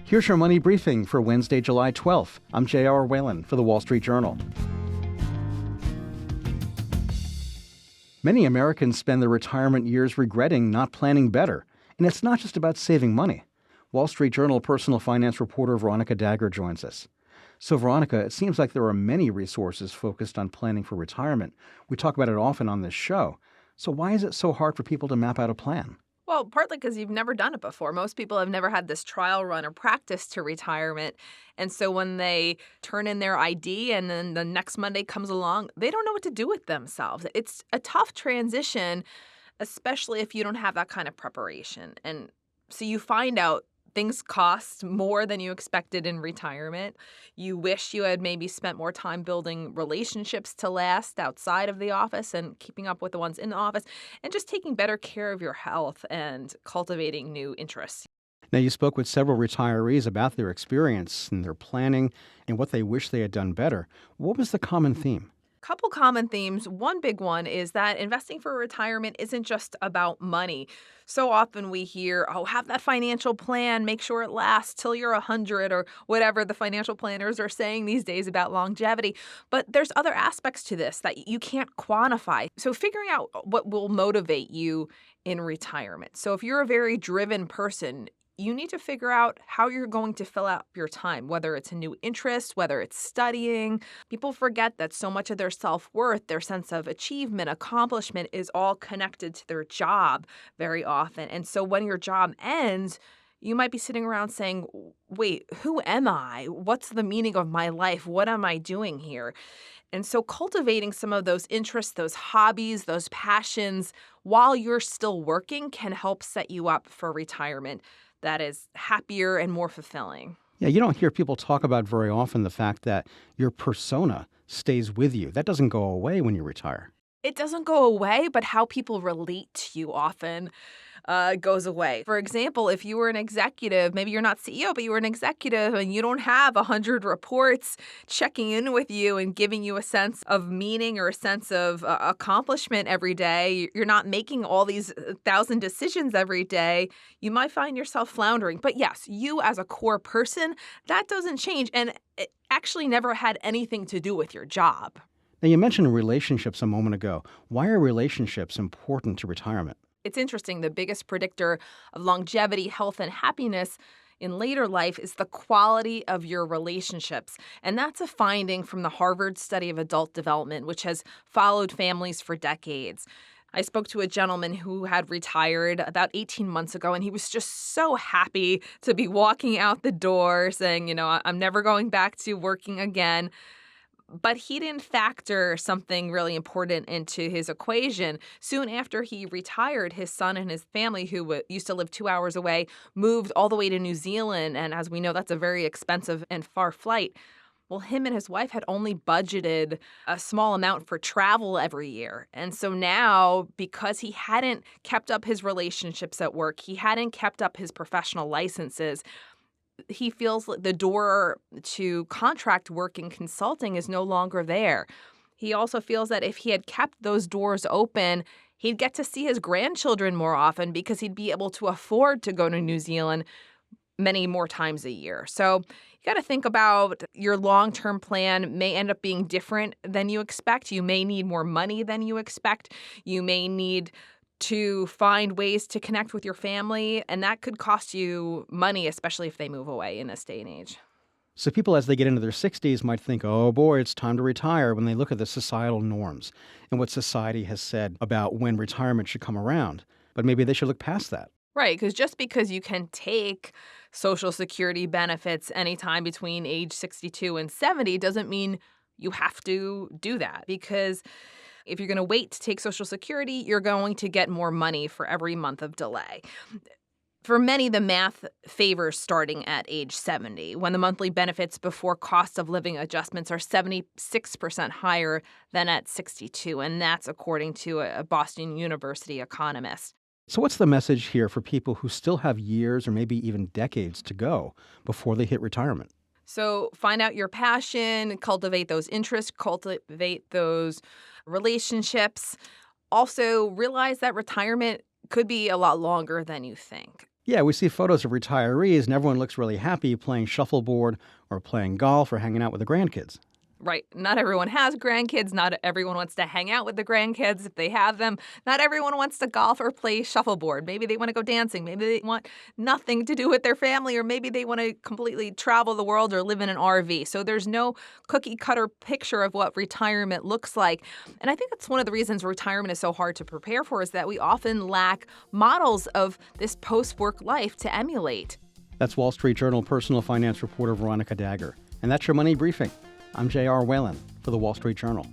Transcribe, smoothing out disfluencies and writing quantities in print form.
Here's your money briefing for Wednesday, July 12th. I'm J.R. Whalen for the Wall Street Journal. Many Americans spend their retirement years regretting not planning better. And it's not just about saving money. Wall Street Journal personal finance reporter Veronica Dagher joins us. So, Veronica, it seems like there are many resources focused on planning for retirement. We talk about it often on this show. So why is it so hard for people to map out a plan? Well, partly because you've never done it before. Most people have never had this trial run or practice to retirement. And so when they turn in their ID and then the next Monday comes along, they don't know what to do with themselves. It's a tough transition, especially if you don't have that kind of preparation. And so you find out things cost more than you expected in retirement. You wish you had maybe spent more time building relationships to last outside of the office and keeping up with the ones in the office and just taking better care of your health and cultivating new interests. Now, you spoke with several retirees about their experience and their planning and what they wish they had done better. What was the common theme? Couple common themes. One big one is that investing for retirement isn't just about money. So often we hear, oh, have that financial plan, make sure it lasts till you're 100 or whatever the financial planners are saying these days about longevity. But there's other aspects to this that you can't quantify. So figuring out what will motivate you in retirement. So if you're a very driven person, you need to figure out how you're going to fill out your time, whether it's a new interest, whether it's studying. People forget that so much of their self-worth, their sense of achievement, accomplishment is all connected to their job very often. And so when your job ends, you might be sitting around saying, wait, who am I? What's the meaning of my life? What am I doing here? And so cultivating some of those interests, those hobbies, those passions while you're still working can help set you up for retirement that is happier and more fulfilling. Yeah, you don't hear people talk about very often the fact that your persona stays with you. That doesn't go away when you retire. It doesn't go away, but how people relate to you often goes away. For example, if you were an executive, maybe you're not CEO, but you were an executive and you don't have 100 reports checking in with you and giving you a sense of meaning or a sense of accomplishment every day. You're not making all these 1,000 decisions every day. You might find yourself floundering. But yes, you as a core person, that doesn't change. And it actually never had anything to do with your job. Now, you mentioned relationships a moment ago. Why are relationships important to retirement? It's interesting. The biggest predictor of longevity, health, and happiness in later life is the quality of your relationships. And that's a finding from the Harvard study of adult development, which has followed families for decades. I spoke to a gentleman who had retired about 18 months ago, and he was just so happy to be walking out the door saying, I'm never going back to working again. But he didn't factor something really important into his equation. Soon after he retired, his son and his family, who used to live 2 hours away, moved all the way to New Zealand. And as we know, that's a very expensive and far flight. Well, him and his wife had only budgeted a small amount for travel every year. And so now, because he hadn't kept up his relationships at work, he hadn't kept up his professional licenses, he feels like the door to contract work in consulting is no longer there. He also feels that if he had kept those doors open, he'd get to see his grandchildren more often because he'd be able to afford to go to New Zealand many more times a year. So you got to think about your long-term plan may end up being different than you expect. You may need more money than you expect. You may need to find ways to connect with your family, and that could cost you money, especially if they move away in this day and age. So people, as they get into their 60s, might think, oh boy, it's time to retire when they look at the societal norms and what society has said about when retirement should come around. But maybe they should look past that. Right, because just because you can take Social Security benefits anytime between age 62 and 70 doesn't mean you have to do that, because if you're going to wait to take Social Security, you're going to get more money for every month of delay. For many, the math favors starting at age 70, when the monthly benefits before cost of living adjustments are 76% higher than at 62, and that's according to a Boston University economist. So what's the message here for people who still have years or maybe even decades to go before they hit retirement? So find out your passion, cultivate those interests, cultivate those relationships. Also realize that retirement could be a lot longer than you think. Yeah, we see photos of retirees and everyone looks really happy playing shuffleboard or playing golf or hanging out with the grandkids. Right. Not everyone has grandkids. Not everyone wants to hang out with the grandkids if they have them. Not everyone wants to golf or play shuffleboard. Maybe they want to go dancing. Maybe they want nothing to do with their family, or maybe they want to completely travel the world or live in an RV. So there's no cookie cutter picture of what retirement looks like. And I think that's one of the reasons retirement is so hard to prepare for, is that we often lack models of this post-work life to emulate. That's Wall Street Journal personal finance reporter Veronica Dagher. And that's your Money Briefing. I'm J.R. Whalen for the Wall Street Journal.